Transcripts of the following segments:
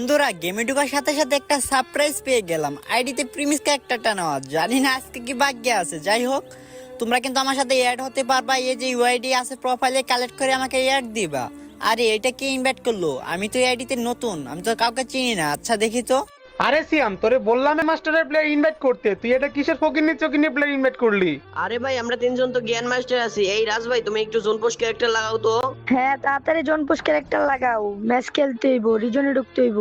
বন্ধুরা গেমে ঢোকার সাথে সাথে একটা সারপ্রাইজ পেয়ে গেলাম। আইডিতে প্রিমিস ক্যারেক্টারটা নেওয়া, জানি না আজকে কি ভাগ্যে আছে। যাই হোক, তোমরা কিন্তু আমার সাথে অ্যাড হতে পারবা। এই যে ইউআইডি আছে প্রোফাইলে, কালেক্ট করে আমাকে অ্যাড দিবা। আরে এটা কে ইনভাইট করলো? আমি তো এই আইডিতে নতুন, আমি তো কাউকে চিনি না। আচ্ছা দেখি তো। আরে সিয়াম, তোরে বললাম মাস্টারের প্লেয়ার ইনভাইট করতে, তুই এটা কিসের ফকিন্নি চকিন্নি প্লেয়ার ইনভাইট করলি? আরে ভাই আমরা তিনজন তো জ্ঞান মাস্টার আছি। এই রাজ ভাই তুমি একটু জোন পোস্ট ক্যারেক্টার লাগাও তো। হ্যাঁ তাড়াতাড়ি জনপুষ ক্যারেক্টার লাগাও, ম্যাচ খেলতে হইব, রিজনে ঢুকতে হইব।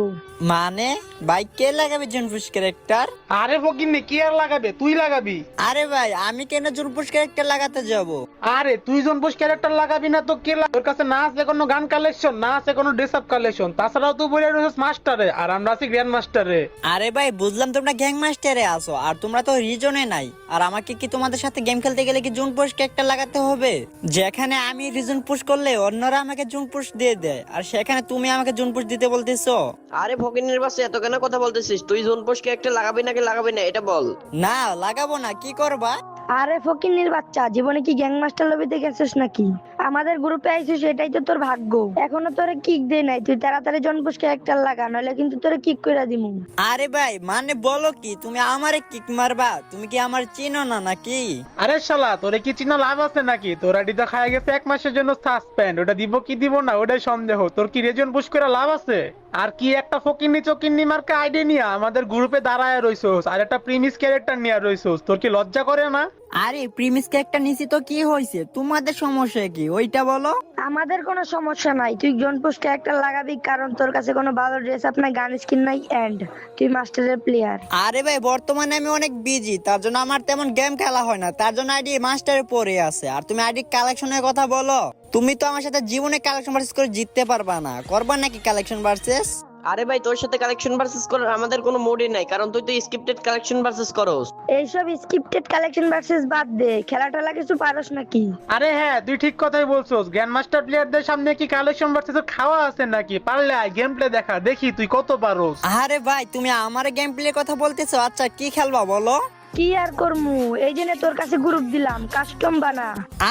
মানে ভাই কে লাগাবে জুনপুশ ক্যারেক্টার? আরে ফকিন্নি কি আর লাগাবে, তুই লাগাবি। আরে ভাই আমি কেন জুনপুশ ক্যারেক্টার লাগাতে যাব? আরে তুই জনপোষ ক্যারেক্টার লাগাবি না তো কে তোর কাছে না আছে কোনো গান কালেকশন, না আছে কোনো ড্রেস আপ কালেকশন, তাছাড়াও তুই বলে রয়েছিস মাস্টারে আর আমরা আছি গ্র্যান্ড মাস্টারে। আরে ভাই বুঝলাম তোমরা গ্যাং মাস্টারে আসো আর তোমরা তো রিজনে নাই। আর আমাকে কি তোমাদের সাথে গেম খেলতে গেলে কি জুন পুশ ক্যারেক্টার লাগাতে হবে? যেখানে আমি রিজন পুশ করলে অন্যরা আমাকে জুন পুশ দিয়ে দেয়, আর সেখানে তুমি আমাকে জুন পুশ দিতে বলতেছো? আরে ফকিনের বাসে এত কেন কথা বলতেছিস? তুই জোন পোস্ট ক্যারেক্টার লাগাবি নাকি লাগাবি না এটা বল। না লাগাবো না, কি করবা? আরে ফকিন্নির বাচ্চা, জীবনে কি গ্যাং মাস্টার লবিতে গেছিস নাকি? আমাদের গ্রুপে আইছিস, এটাই তো তোর ভাগ্য। এখনো তোরে কিক দেই নাই, তুই তাড়াতাড়ি জনপুষ ক্যারেক্টার লাগা, নইলে কিন্তু তোরে কিক কইরা দিমু। আরে ভাই মানে বলো কি, তুমি আমারে কিক মারবা? তুমি কি আমার চিনো না নাকি? আরে শালা, তোরে কি চিনা লাভ আছে নাকি? তোর আইডিটা খায়া গেছে 1 মাসের জন্য সাসপেন্ড, ওটা দিব কি দিব না ওটাই সন্দেহ। তোর কি রেজন পুশ করে লাভ আছে? আর কি একটা ফকিন্নি চকিন্নি মার্কা আইডি নিয়ে আমাদের গ্রুপে দাঁড়ায় রইছস, আর একটা প্রিমিস ক্যারেক্টার নিয়ে রইছস, তোর কি লজ্জা করে না? আরে প্রিমিস ক্যারেক্টার নিছি তো কি হয়েছে? তোমাদের সমস্যা কি ওইটা বলো। আমাদের কোনো সমস্যা নাই, তুই জনপুষ ক্যারেক্টার লাগাবি, কারণ তোর কাছে কোনো ভালো ড্রেস আপ নাই, গান স্কিন নাই, এন্ড তুই মাস্টারের প্লেয়ার। আরে ভাই বর্তমানে আমি অনেক বিজি, তার জন্য আমার তেমন গেম খেলা হয় না, তার জন্য আইডি মাস্টারে পড়ে আছে। আর তুমি আইডি কালেকশনের কথা বলো, তুমি তো আমার সাথে জীবনে কালেকশন ভার্সেস করে জিততে পারবা না। করবা নাকি কালেকশন ভার্সেস? আরে ভাই তোর সাথে কালেকশন ভার্সেস করার আমাদের কোনো মুডই নাই, কারণ তুই তো স্ক্রিপ্টেড কালেকশন ভার্সেস করস। এইসব স্ক্রিপ্টেড কালেকশন ভার্সেস বাদ দে, খেলা টেলা কিছু পারস নাকি? আরে হ্যাঁ, তুই ঠিক কথাই বলছস। গ্র্যান্ড মাস্টার প্লেয়ারদের সামনে কি কালেকশন ভার্সেস খাওয়া আছে নাকি? পারলে আয় গেম প্লে দেখা, দেখি তুই কত পারোস। আরে ভাই তুমি আমার গেম প্লে কথা বলতেছো? আচ্ছা কি খেলবা বলো? কি আর করমু, এই জন্য তোর কাছে গ্রুপ দিলাম, কাস্টম বানা।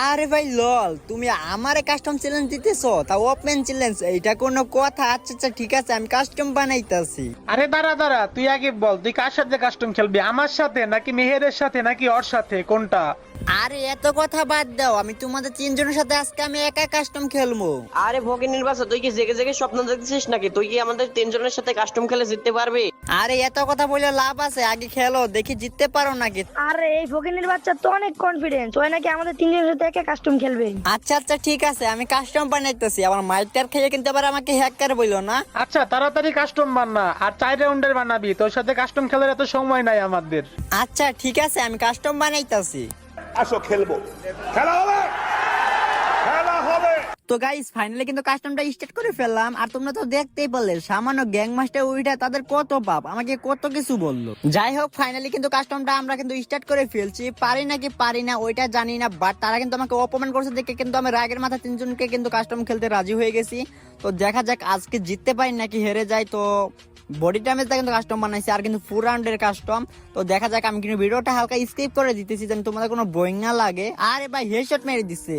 আরে ভাই লল, তুমি আমারে কাস্টম চ্যালেঞ্জ দিতেছো, তা ওপেন চ্যালেঞ্জ, এইটা কোনো কথা? আচ্ছা আচ্ছা ঠিক আছে, আমি কাস্টম বানাইতাছি। আরে দাঁড়া দাঁড়া, তুই আগে বল তুই কার সাথে কাস্টম খেলবি? আমার সাথে নাকি মেহেরের সাথে নাকি ওর সাথে, কোনটা? আরে এত কথা বাদ দাও, আমি তোমাদের তিনজনের সাথে আজকে আমি একা কাস্টম খেলবো। আরে ফকিনের বাসা তুই কি জেগে জেগে স্বপ্ন দেখতেছিস নাকি? তুই কি আমাদের তিনজনের সাথে কাস্টম খেলে জিততে পারবি? আরে এত কথা বলে লাভ আছে? আগে খেলো, দেখি জিততে পারো নাকি। আরে এই ফকিনের বাচ্চা তো অনেক কনফিডেন্স, ওই নাকি আমাদের তিনজনের সাথে একা কাস্টম খেলবে। আচ্ছা আচ্ছা ঠিক আছে, আমি কাস্টম বানাইতেছি। আমার মাইকটার খেয়ে কিন্তু আবার আমাকে হ্যাকার বইলো না। আচ্ছা তাড়াতাড়ি কাস্টম বানা, আর 4 রাউন্ডের বানাবি, তোর সাথে কাস্টম খেলার এত সময় নাই আমাদের। আচ্ছা ঠিক আছে, আমি কাস্টম বানাইতাছি। আসো খেলবো, খেলা হবে, খেলা হবে। তো গাইস ফাইনালি কিন্তু কাস্টমটা স্টার্ট করে ফেললাম। আর তোমরা তো দেখতেই পারলে সামান্য গ্যাং মাস্টার উইটা তাদের কত পাপ, আমাকে কত কিছু বললো। যাই হোক ফাইনালি কিন্তু কাস্টমটা আমরা কিন্তু স্টার্ট করে ফেলছি। পারি নাকি পারি না ওইটা জানি না, বাট তারা কিন্তু আমাকে অপমান করছে দেখে কিন্তু আমি রাগের মাথা তিনজনকে কিন্তু কাস্টম খেলতে রাজি হয়ে গেছি। তো দেখা যাক আজকে জিততে পারি নাকি হেরে যাই। তো বডি ড্যামেজটা কিন্তু কাস্টম বানাইছি, আর কিন্তু 4 রাউন্ডের কাস্টম। তো দেখা যাক, আমি কিন্তু ভিডিওটা হালকা স্কিপ করে দিতেছি যেন তোমাদের কোনো বোরিং না লাগে। আরে ভাই হেডশট মেরে দিছে।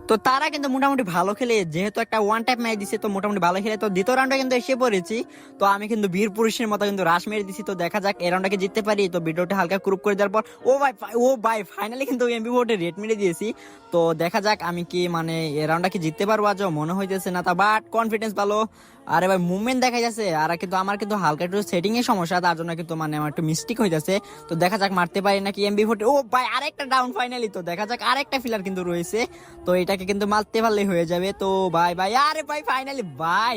তো তারা কিন্তু মোটামুটি ভালো খেলে, যেহেতু একটা ওয়ান টাইপ মেরে দিছে, তো মোটামুটি ভালো খেলে। তো দ্বিতীয় রাউন্ডে কিন্তু এসে পড়েছি। তো আমি কিন্তু বীর পুরুষের মতো কিন্তু রাশ মেরে দিছি। তো দেখা যাক এই রাউন্ডটাকে জিততে পারি। তো ভিডিওটা হালকা ক্রুপ করে দেওয়ার পর ও ভাই ফাইনালি কিন্তু এমবি ভোটে রেট মেরে দিয়েছি। তো দেখা যাক আমি কি মানে এই রাউন্ডটা কি জিততে পারবো, আজও মনে হইতেছে না, তা বাট কনফিডেন্স ভালো। আরে ভাই মুভমেন্ট দেখা যাচ্ছে, আর কিন্তু আমার কিন্তু হালকা একটু সেটিং এর সমস্যা, তার জন্য কিন্তু মানে আমার একটু মিস্টেক হইতাছে। তো দেখা যাক মারতে পারি নাকি এমবি ভোটে। ও ভাই আরেকটা ডাউন ফাইনালি। তো দেখা যাক আরেকটা ফিলার কিন্তু রয়েছে, তো এটাকে কিন্তু মারতে পারলে হয়ে যাবে। তো ভাই ভাই আরে ভাই ফাইনালি ভাই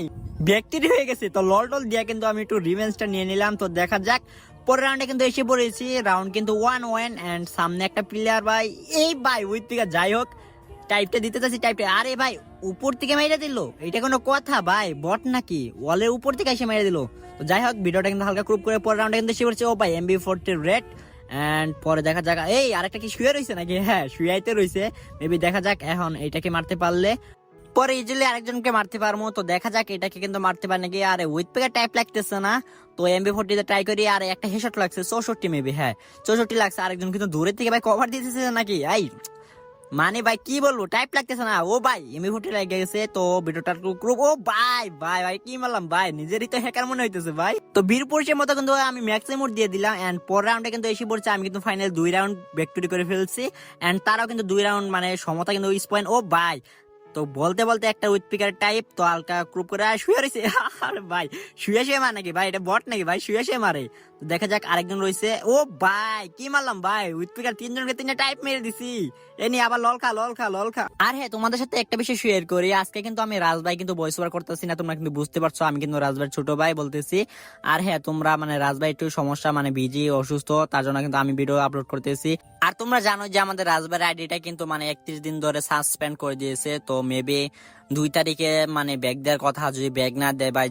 ব্যক্তির হয়ে গেছে। তো লল টল দিয়া কিন্তু আমি একটু রিভেঞ্জটা নিয়ে নিলাম। তো দেখা যাক পরের রাউন্ডে কিন্তু এসে পড়েছি। রাউন্ড কিন্তু 1-1 এন্ড সামনে একটা প্লেয়ার ভাই, এই ভাই উইথ পিকা। যাই হোক টাইপটা দিতে চাচ্ছি, টাইপটা আরে ভাই উপর থেকে মেরে দিল, এটা কোনো কথা ভাই? বট নাকি? ওয়ালের উপর থেকে এসে মেরে দিল। তো যাই হোক ভিডিওটা কিন্তু হালকা ক্রুপ করে পরের রাউন্ডে কিন্তু এসে পড়ছে। ও ভাই MB40 রেড এন্ড পরে দেখা যাক এই আরেকটা কি শুয়ে রয়েছে নাকি? হ্যাঁ শুয়াইতে রয়েছে মেবি। দেখা যাক এখন এইটাকে মারতে পারলে পরে ইজিলি আরেকজনকে মারতে পারবো। তো দেখা যাক এটাকে কিন্তু মারতে পারে নাকি। আরে উইথ পেকার টাইপ লাগতেছে না। তো MB40 তে ট্রাই করি। আর একটা হেডশট লাগছে 64 মেবি, হ্যাঁ 64 লাগছে। আরেকজন কিন্তু দূরের থেকে ভাই কভার দিতেছে নাকি? মানে ভাই কি বলবো, টাইপ লাগতেছে না। ও ভাই এমনি হোটেল লেগে গেছে তো ভিডিওটার গ্রুপ। ও ভাই ভাই ভাই কি মারলাম ভাই, নিজেরই তো হ্যাকার মনে হইতেছে ভাই। তো বীরপুরুষের মতো কিন্তু আমি ম্যাক্সিমাম দিয়ে দিলাম, এন্ড পর রাউন্ডে কিন্তু এসে পড়ছে আমি কিন্তু ফাইনাল 2 রাউন্ড ভিক্টরি করে ফেলছি, এন্ড তারাও কিন্তু 2 রাউন্ড মানে সমতা কিন্তু স্পয়েন্ট। ও ভাই তো বলতে বলতে একটা উইথ পিকার টাইপ তো হালকা ক্রুপ করে শুয়ে রয়েছে। আরে ভাই শুয়ে শুয়ে মার নাকি ভাই, এটা বট নাকি ভাই, শুয়ে শুয়ে মারে। তো দেখা যাক আরেকজন রয়েছে। ও ভাই কি মারলাম ভাই, উইথ পিকার 3 জনকে 3টা টাইপ মেরে দিছি। এ নিয়ে আবার লল খা। আর হ্যাঁ তোমাদের সাথে একটা বিষয় শেয়ার করি, আজকে কিন্তু আমি রাজ ভাই কিন্তু ভয়েস ওভার করতেছি না, তোমরা কিন্তু বুঝতে পারছো আমি কিন্তু রাজ ভাইয়ের ছোট ভাই বলতেছি। আর হ্যাঁ তোমরা মানে রাজ ভাই একটু সমস্যা মানে বিজি অসুস্থ, তার জন্য কিন্তু আমি ভিডিও আপলোড করতেছি। আর তোমরা জানো যে আমাদের রাজ ভাইয়ের আইডিটা কিন্তু মানে 31 দিন ধরে সাসপেন্ড করে দিয়েছে, তো মেবি 2 তারিখে মানে ব্যাগ দেওয়ার কথা, যদি ব্যাগ না দেয় ভাই